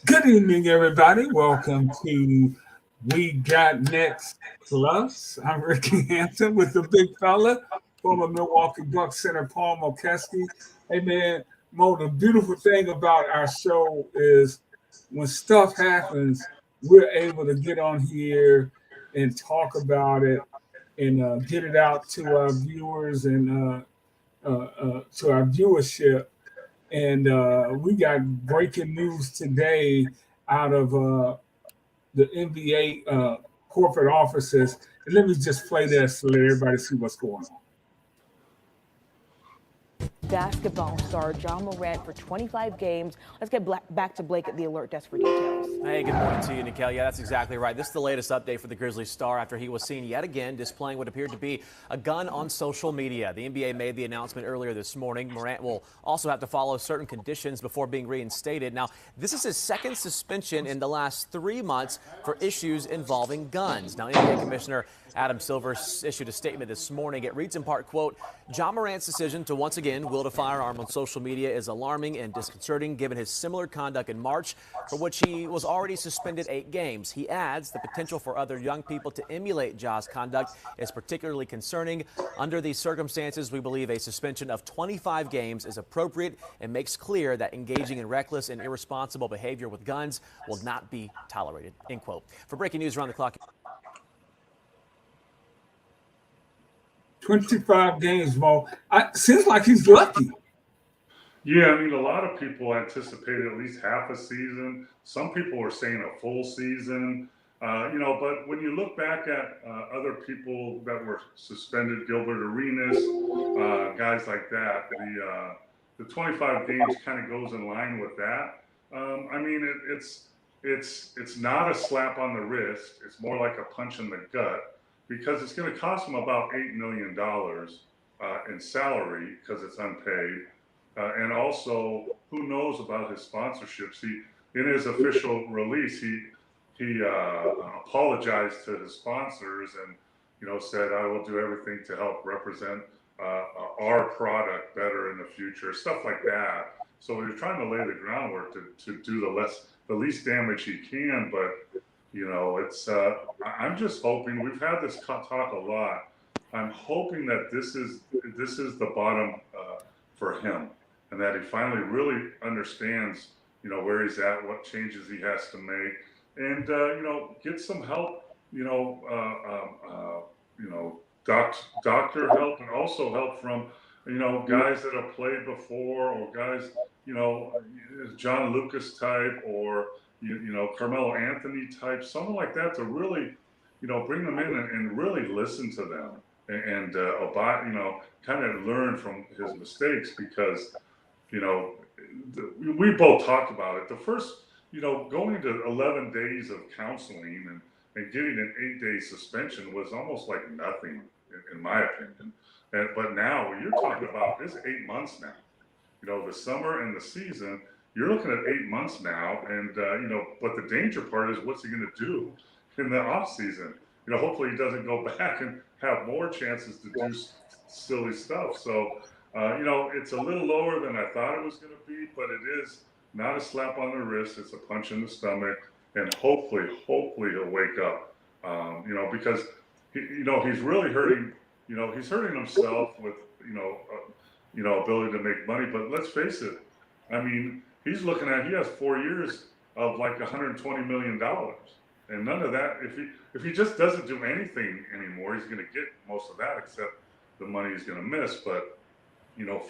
Good evening, everybody. Welcome to We Got Next Plus. I'm Rickey Hampton with the big fella, former Milwaukee Bucks center Paul Mokeski. Hey, man, Mo, the beautiful thing about our show is when stuff happens, we're able to get on here and talk about it and get it out to our viewers and to our viewership. And we got breaking news today out of the NBA corporate offices. And let me just play this to let everybody see what's going on. Basketball star John Morant for 25 games. Let's get back to Blake at the Alert Desk for details. Hey, good morning to you, Nikel. Yeah, that's exactly right. This is the latest update for the Grizzlies star after he was seen yet again displaying what appeared to be a gun on social media. The NBA made the announcement earlier this morning. Morant will also have to follow certain conditions before being reinstated. Now, this is his second suspension in the last 3 months for issues involving guns. Now, NBA Commissioner Adam Silver issued a statement this morning. It reads in part, quote, John Morant's decision to once again wield a firearm on social media is alarming and disconcerting given his similar conduct in March, for which he was already suspended 8 games. He adds the potential for other young people to emulate Ja's conduct is particularly concerning. Under these circumstances, we believe a suspension of 25 games is appropriate and makes clear that engaging in reckless and irresponsible behavior with guns will not be tolerated, end quote. For breaking news around the clock. 25 games, Mo. Seems like he's lucky. Yeah, I mean, a lot of people anticipated at least half a season. Some people were saying a full season. But when you look back at other people that were suspended, Gilbert Arenas, guys like that, the 25 games kind of goes in line with that. It's not a slap on the wrist. It's more like a punch in the gut because it's going to cost him about $8 million in salary because it's unpaid. And also, who knows about his sponsorships? In his official release, he apologized to his sponsors and said, "I will do everything to help represent our product better in the future," stuff like that. So he's trying to lay the groundwork to do the least damage he can. But it's I'm just hoping. We've had this talk a lot. I'm hoping that this is the bottom for him, and that he finally really understands, where he's at, what changes he has to make, and get some help, doctor help, and also help from, guys that have played before, or guys, John Lucas type, or Carmelo Anthony type, someone like that to really, bring them in and really listen to them and kind of learn from his mistakes because. We both talked about it. The first, going to 11 days of counseling and getting an 8-day suspension was almost like nothing, in my opinion. But now, when you're talking about this 8 months now, the summer and the season, you're looking at 8 months now. And, but the danger part is what's he going to do in the off season? Hopefully he doesn't go back and have more chances to do silly stuff. So, it's a little lower than I thought it was going to be, but it is not a slap on the wrist. It's a punch in the stomach, and hopefully he'll wake up. Because he's really hurting. He's hurting himself with ability to make money. But let's face it. I mean, he has 4 years of like $120 million, and none of that. If he just doesn't do anything anymore, he's going to get most of that, except the money he's going to miss. But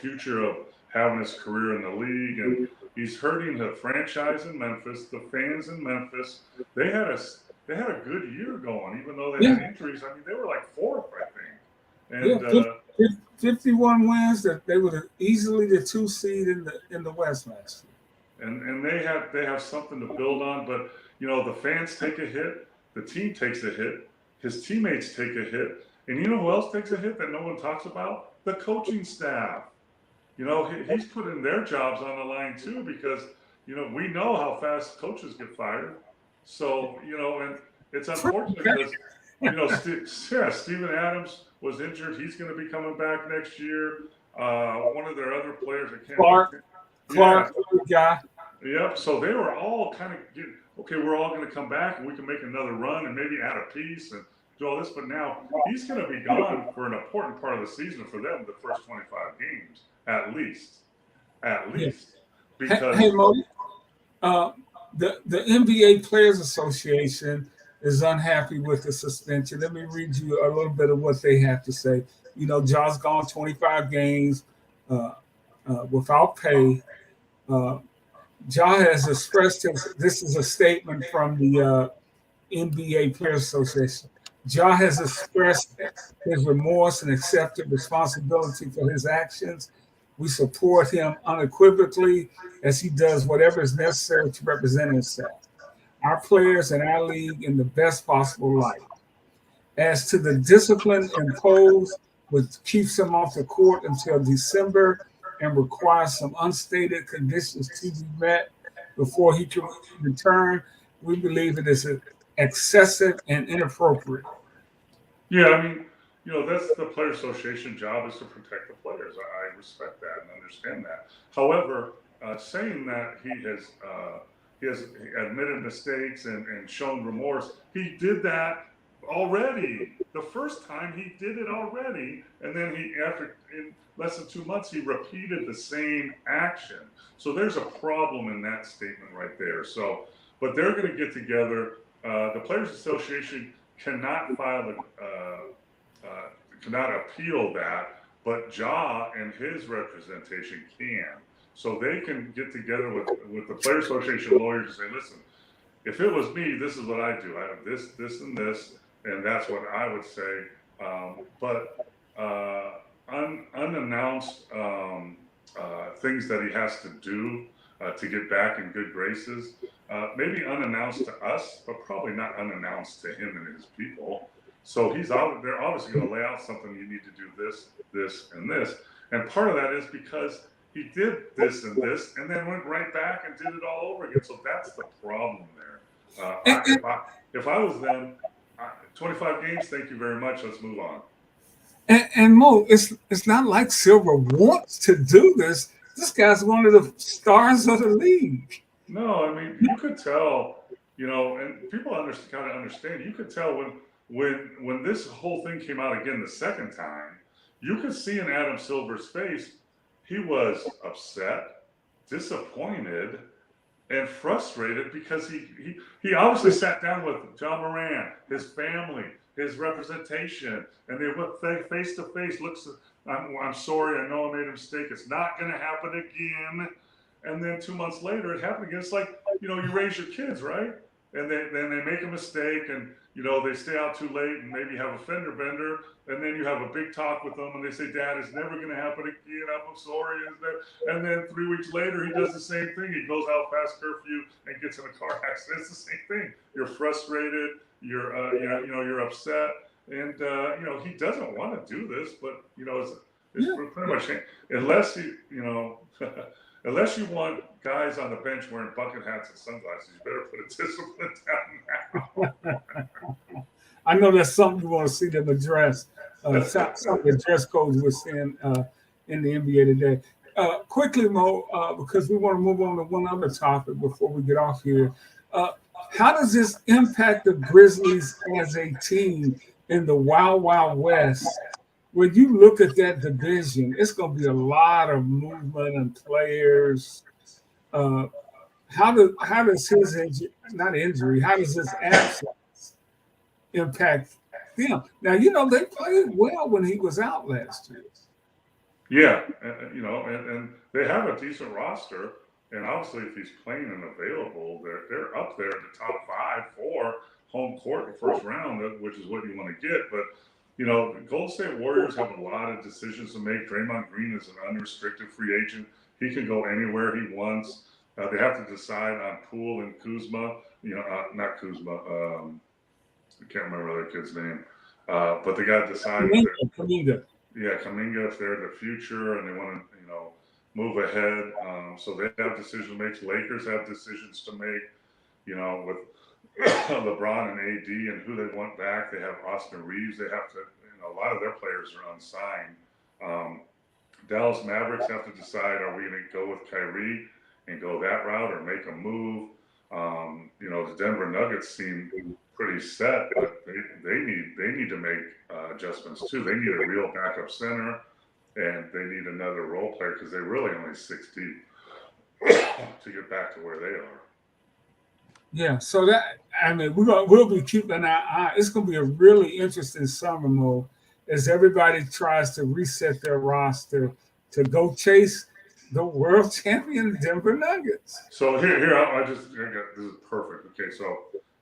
future of having his career in the league, and he's hurting the franchise in Memphis, the fans in Memphis. They had a good year going, even though they had injuries. I mean, they were like fourth, I think. And 51 wins. That they were easily the 2 seed in the West last year. And they have something to build on. But the fans take a hit, the team takes a hit, his teammates take a hit, and you know who else takes a hit that no one talks about? The coaching staff. He's putting their jobs on the line too, because we know how fast coaches get fired. So and it's unfortunate because Steven Adams was injured. He's going to be coming back next year. One of their other players, I can't. Clark, guy. Yep. So they were all kind of getting, okay, we're all going to come back and we can make another run and maybe add a piece and do all this. But now he's going to be gone for an important part of the season for them, the first 25 games, at least. At Yeah. least. Hey, Because, Mo, the NBA Players Association is unhappy with the suspension. Let me read you a little bit of what they have to say. You know, Ja's gone 25 games without pay. Uh, Ja has expressed his. This is a statement from the NBA Players Association. Ja has expressed his remorse and accepted responsibility for his actions. We support him unequivocally as he does whatever is necessary to represent himself, our players, and our league in the best possible light. As to the discipline imposed, which keeps him off the court until December and requires some unstated conditions to be met before he can return, we believe it is excessive and inappropriate. yeah, I mean, that's the Player Association job is to protect the players. I respect that and understand that. However, saying that he has admitted mistakes and shown remorse, he did that already. The first time he did it already, and then after in less than 2 months, he repeated the same action. So there's a problem in that statement right there. So, but they're going to get together. The Players Association cannot cannot appeal that, but Ja and his representation can. So they can get together with the Player Association lawyers and say, listen, if it was me, this is what I do. I have this, and this, and that's what I would say. But unannounced things that he has to do to get back in good graces, maybe unannounced to us, but probably not unannounced to him and his people. So they're obviously going to lay out something. You need to do this, this, and this. And part of that is because he did this and this, and then went right back and did it all over again. So that's the problem there. If I was them, 25 games, thank you very much. Let's move on. And Mo, it's not like Silver wants to do this. This guy's one of the stars of the league. No, I mean you could tell, and people kind of understand. You could tell when this whole thing came out again the second time, you could see in Adam Silver's face, he was upset, disappointed, and frustrated because he obviously sat down with John Moran, his family, his representation, and they went face to face. Looks, I'm sorry, I know I made a mistake. It's not going to happen again. And then 2 months later, it happened again. It's like you raise your kids, right? And then they make a mistake, and they stay out too late, and maybe have a fender bender, and then you have a big talk with them, and they say, "Dad, it's never going to happen again. I'm sorry." And then 3 weeks later, he does the same thing. He goes out past curfew and gets in a car accident. It's the same thing. You're frustrated. You're upset, and he doesn't want to do this, but it's pretty much unless unless you want guys on the bench wearing bucket hats and sunglasses, you better put a discipline down now. I know that's something you want to see them address. Some of the dress codes we're seeing in the NBA today. Quickly, Mo, because we want to move on to one other topic before we get off here. How does this impact the Grizzlies as a team in the Wild Wild West? When you look at that division, it's going to be a lot of movement and players. How does his how does his absence impact them? Now, they played well when he was out last year. Yeah, and they have a decent roster. And obviously, if he's playing and available, they're up there in the top 5 for home court in the first round, which is what you want to get. But Golden State Warriors have a lot of decisions to make. Draymond Green is an unrestricted free agent. He can go anywhere he wants. They have to decide on Poole and Kuzma. Not Kuzma. I can't remember the other kid's name. But they got to decide. Kuminga. Yeah, Kuminga, if they're the future and they want to, move ahead. So they have decisions to make. Lakers have decisions to make, with LeBron and AD and who they want back. They have Austin Reeves. They have to, a lot of their players are unsigned. Dallas Mavericks have to decide, are we going to go with Kyrie and go that route or make a move. The Denver Nuggets seem pretty set, but they need to make adjustments too. They need a real backup center, and they need another role player because they're really only 6 deep to get back to where they are. Yeah, so we'll be keeping our eye. It's gonna be a really interesting summer mode as everybody tries to reset their roster to go chase the world champion Denver Nuggets. So I got this is perfect. Okay, so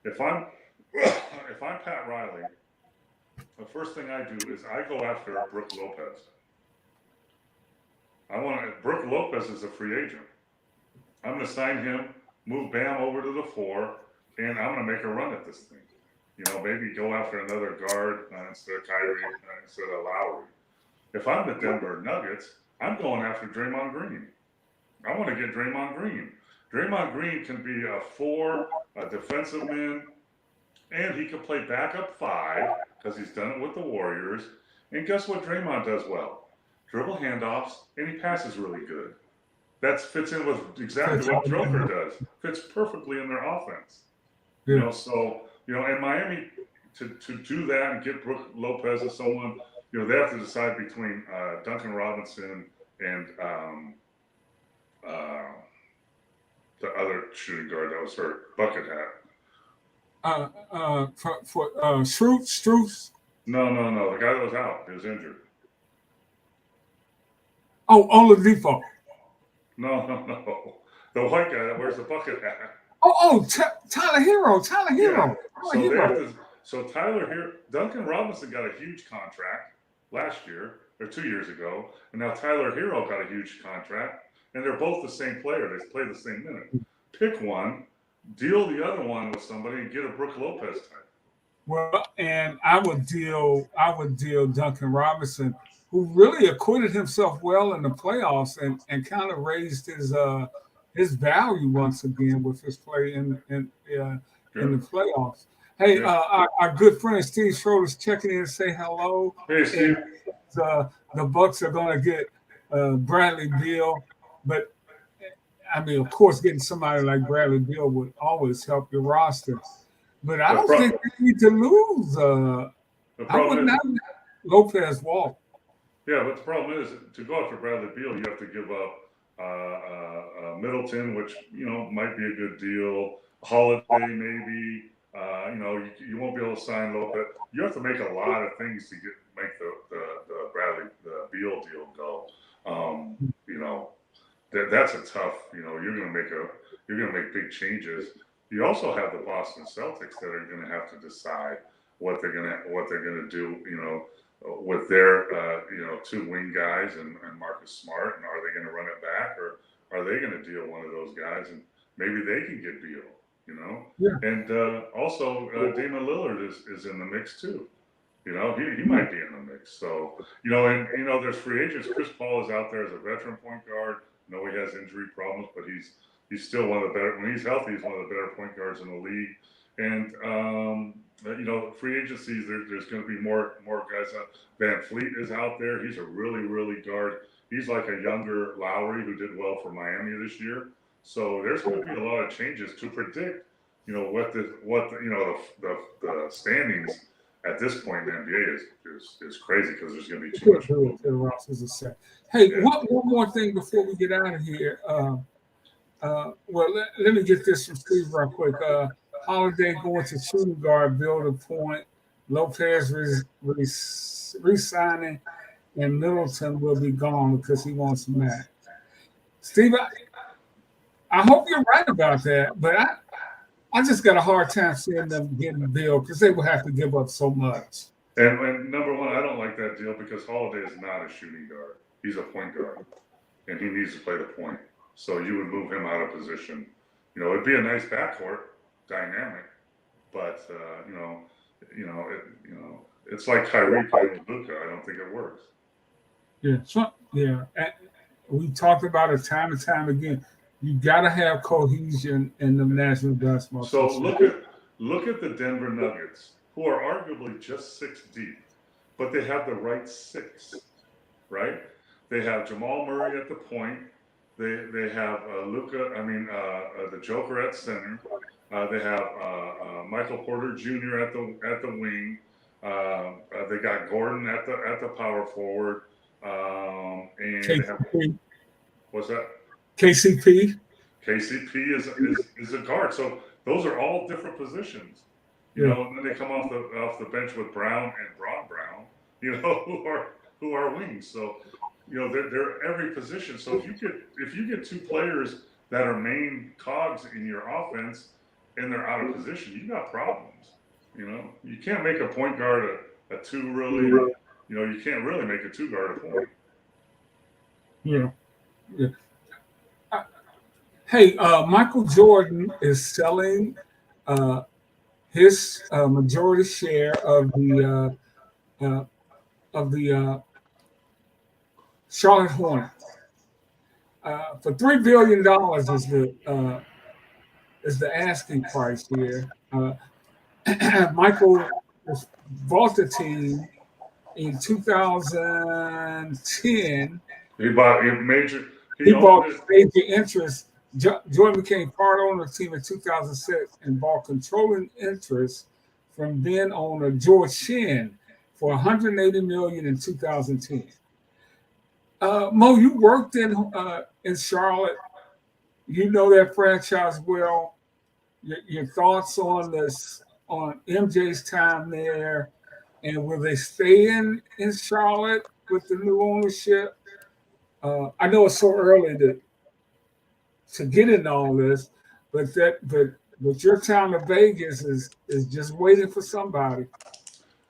if I'm Pat Riley, the first thing I do is I go after Brook Lopez. Brook Lopez is a free agent. I'm going to sign him, move Bam over to the 4, and I'm going to make a run at this thing. Maybe go after another guard instead of Kyrie, instead of Lowry. If I'm the Denver Nuggets, I'm going after Draymond Green. I want to get Draymond Green. Draymond Green can be a 4, a defensive man, and he can play backup 5 because he's done it with the Warriors. And guess what Draymond does well? Dribble handoffs, and he passes really good. That fits in with exactly what Joker does. Fits perfectly in their offense. Yeah. And Miami to do that and get Brook Lopez as someone, they have to decide between Duncan Robinson and the other shooting guard that was hurt, Bucket Hat. For Strus. No. The guy that was out, he was injured. Oh, Oladipo. No. The white guy that wears the bucket hat. Tyler Hero. Yeah. So Tyler here, Duncan Robinson got a huge contract last year or 2 years ago, and now Tyler Hero got a huge contract, and they're both the same player. They play the same minute. Pick one, deal the other one with somebody, and get a Brook Lopez type. Well, and I would deal Duncan Robinson, who really acquitted himself well in the playoffs and kind of raised his value once again with his play in the playoffs. Hey, our good friend Steve Schroeder's checking in and say hello. Hey, Steve. The Bucks are going to get Bradley Beal, but of course, getting somebody like Bradley Beal would always help your roster. But I don't think they need to lose. I would not let Lopez walk. Yeah, but the problem is to go after Bradley Beal, you have to give up Middleton, which might be a good deal. Holiday, maybe. You won't be able to sign Lopez. You have to make a lot of things to make the Beal deal go. That's a tough. You're gonna make big changes. You also have the Boston Celtics that are going to have to decide what they're gonna do. With their 2 wing guys and Marcus Smart, and are they going to run it back, or are they going to deal one of those guys and maybe they can get Beal? Yeah. And also Damian Lillard is in the mix too. He might be in the mix. So there's free agents. Chris Paul is out there as a veteran point guard. He has injury problems, but he's still one of the better. When he's healthy, he's one of the better point guards in the league. And free agencies, there's going to be more guys out. Van Fleet is out there. He's a really guard. He's like a younger Lowry who did well for Miami this year. So there's going to be a lot of changes to predict. What the standings at this point in the NBA is crazy because there's going to be too much. Hey, one more thing before we get out of here. Let me get this from Steve real quick. Holiday going to shooting guard, build a point. Lopez re-signing, and Middleton will be gone because he wants a match. Steve, I hope you're right about that, but I just got a hard time seeing them getting the deal because they will have to give up so much. And number one, I don't like that deal because Holiday is not a shooting guard. He's a point guard, and he needs to play the point. So you would move him out of position. It'd be a nice backcourt dynamic, but it's like Kyrie playing with Luka. I don't think it works. Yeah. We talked about it time and time again. You got to have cohesion in the National Basketball Association. So look at the Denver Nuggets, who are arguably just 6 deep, but they have the right 6, right? They have Jamal Murray at the point. They have Luka. The Joker at center. They have Michael Porter Jr. at the wing. They got Gordon at the power forward. And KCP. they have, what's that? KCP. KCP is a guard. So those are all different positions. You know, and then they come off the bench with Brown and Brown, you know, who are wings. So, you know, they're every position. So if you get two players that are main cogs in your offense and they're out of position, you got problems. You know, you can't make a point guard a two really. You know, you can't really make a two guard a point. Yeah. Hey, Michael Jordan is selling his majority share of the Charlotte Hornets for $3 billion is the asking price here. Michael bought the team in 2010. He bought major interest. Jordan became part owner of the team in 2006 and bought controlling interest from then owner George Shinn for $180 million in 2010. Mo, you worked in Charlotte. You know that franchise well. Your thoughts on this, on MJ's time there, and will they stay in Charlotte with the new ownership? I know it's so early to get into all this, but your town of Vegas is just waiting for somebody.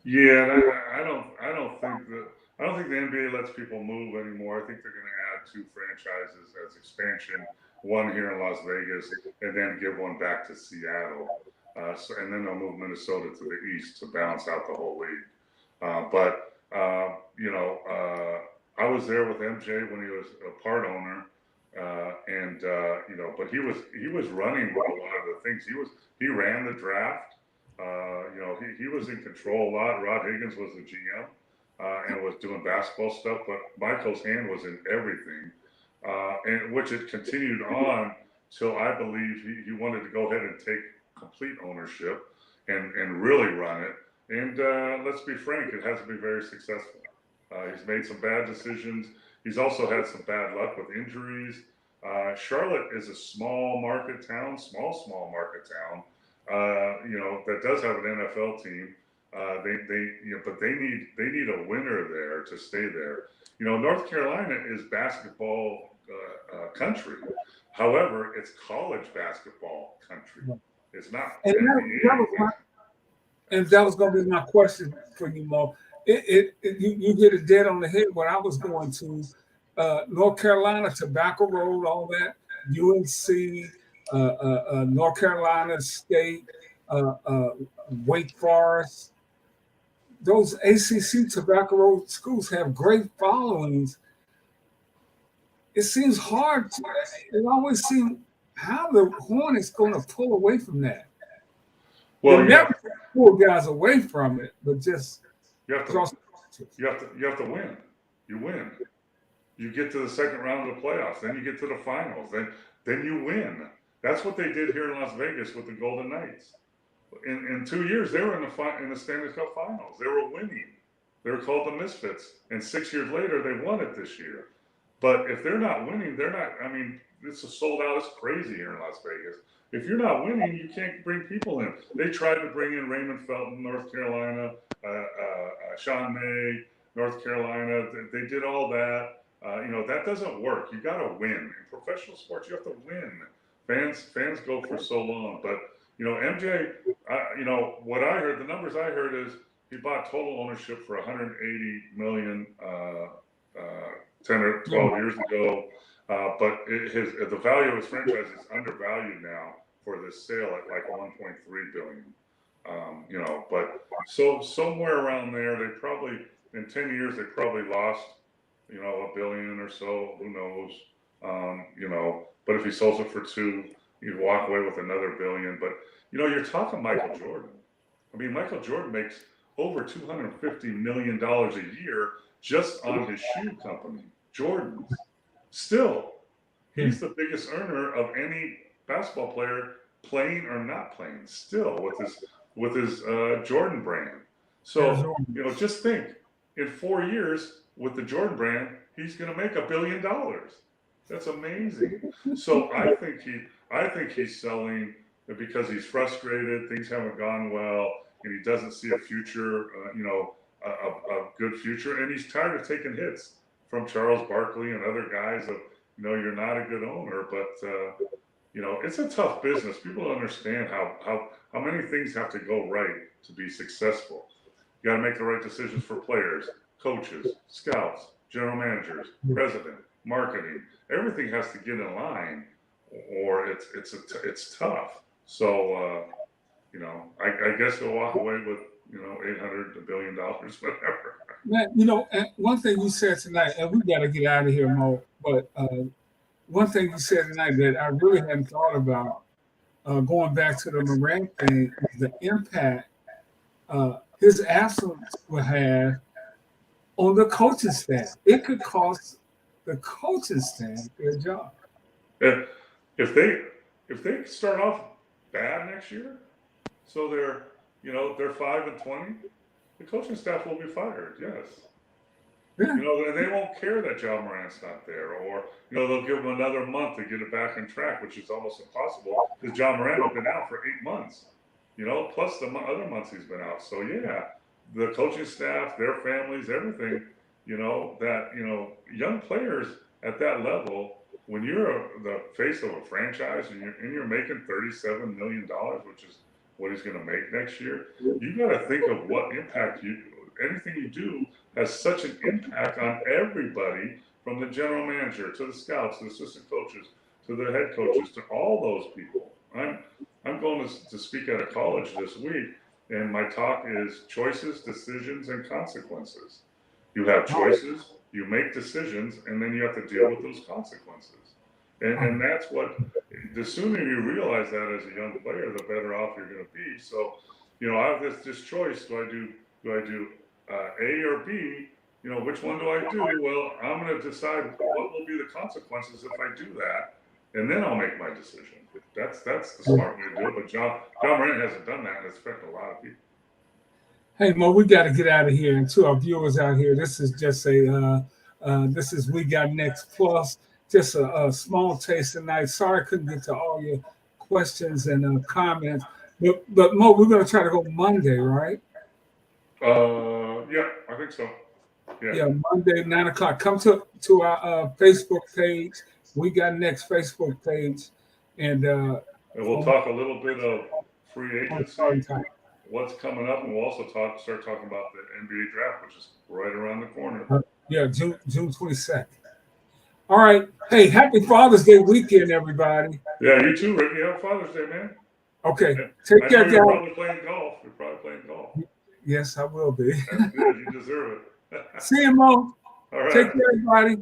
Yeah, I don't think the NBA lets people move anymore. I think they're going to add two franchises as expansion, one here in Las Vegas, and then give one back to Seattle. And then they'll move Minnesota to the east to balance out the whole league. I was there with MJ when he was a part owner. But he was running a lot of the things. He ran the draft. He was in control a lot. Rod Higgins was the GM and was doing basketball stuff, but Michael's hand was in everything, and which it continued on till I believe he wanted to go ahead and take complete ownership and really run it. And let's be frank, it hasn't been very successful. He's made some bad decisions. He's also had some bad luck with injuries. Charlotte is a small market town, small market town. That does have an NFL team. But they need a winner there to stay there. You know, North Carolina is basketball country. However, it's college basketball country. It's not. And that was going to be my question for you, Mo. You hit it dead on the head. When I was going to North Carolina, Tobacco Road, all that, UNC, North Carolina State, Wake Forest, those ACC Tobacco Road schools have great followings. It seems hard. It always seems how the Hornets going to pull away from that. Well, never pull guys away from it, but just you have to win. You win. You get to the second round of the playoffs, then you get to the finals, then you win. That's what they did here in Las Vegas with the Golden Knights. In 2 years, they were in the Stanley Cup Finals. They were winning. They were called the Misfits, and 6 years later, they won it this year. But if they're not winning, they're not. I mean, it's a sold out. It's crazy here in Las Vegas. If you're not winning, you can't bring people in. They tried to bring in Raymond Felton, North Carolina, Sean May, North Carolina. They did all that. That doesn't work. You got to win. In professional sports, you have to win. Fans go for so long. But, MJ, what I heard, the numbers I heard is he bought total ownership for $180 million 10 or 12 years ago. But the value of his franchise is undervalued now for this sale at like $1.3 billion. But so somewhere around there, they probably in 10 years they probably lost, $1 billion or so. Who knows? But if he sells it for $2 billion, you'd walk away with another $1 billion. But you're talking Michael Jordan. I mean, Michael Jordan makes over $250 million a year just on his shoe company, Jordan's. Still, He's the biggest earner of any basketball player, playing or not playing, still with his Jordan brand. So just think, in 4 years with the Jordan brand, he's going to make $1 billion. That's amazing. So I think he's selling because he's frustrated. Things haven't gone well, and he doesn't see a future. A good future, and he's tired of taking hits from Charles Barkley and other guys of, you're not a good owner, but it's a tough business. People don't understand how many things have to go right to be successful. You got to make the right decisions for players, coaches, scouts, general managers, president, marketing. Everything has to get in line, or it's tough. So I guess he'll walk away with $800 billion, whatever. Man, and one thing you said tonight, and we got to get out of here, Mo. But one thing you said tonight that I really hadn't thought about, going back to the Morant thing, is the impact his absence will have on the coaching staff. It could cost the coaching staff their job. If they start off bad next year, so they're 5-20, the coaching staff will be fired. Yes. Yeah. And they won't care that John Morant's not there, or they'll give him another month to get it back on track, which is almost impossible because John Morant has been out for 8 months. Plus the other months he's been out. So yeah, the coaching staff, their families, everything. Young players at that level, when you're the face of a franchise and you're making $37 million, which is what he's going to make next year, you got to think of what impact anything you do has such an impact on everybody, from the general manager to the scouts, to the assistant coaches, to the head coaches, to all those people. I'm going to speak at a college this week, and my talk is choices, decisions, and consequences. You have choices, you make decisions, and then you have to deal with those consequences. And that's what, the sooner you realize that as a young player, the better off you're going to be. So, I have this choice. Do I do A or B? Which one do I do? Well, I'm going to decide what will be the consequences if I do that, and then I'll make my decision. That's the smart way to do it. But John Morant hasn't done that, and it's affected a lot of people. Hey, Mo, we got to get out of here. And to our viewers out here, this is just this is We Got Next Plus. Just a small taste tonight. Sorry I couldn't get to all your questions and comments. But Mo, we're going to try to go Monday, right? Yeah, I think so. Yeah, Monday, 9 o'clock. Come to our Facebook page. We Got Next Facebook page. And we'll talk a little bit of free agency, what's coming up, and we'll also start talking about the NBA draft, which is right around the corner. June 22nd. All right. Hey, happy Father's Day weekend, everybody. Yeah, you too, Ricky. Happy Father's Day, man. Okay. Take care, guys. You're probably playing golf. Yes, I will be. That's good. You deserve it. See you, Mo. All right. Take care, everybody.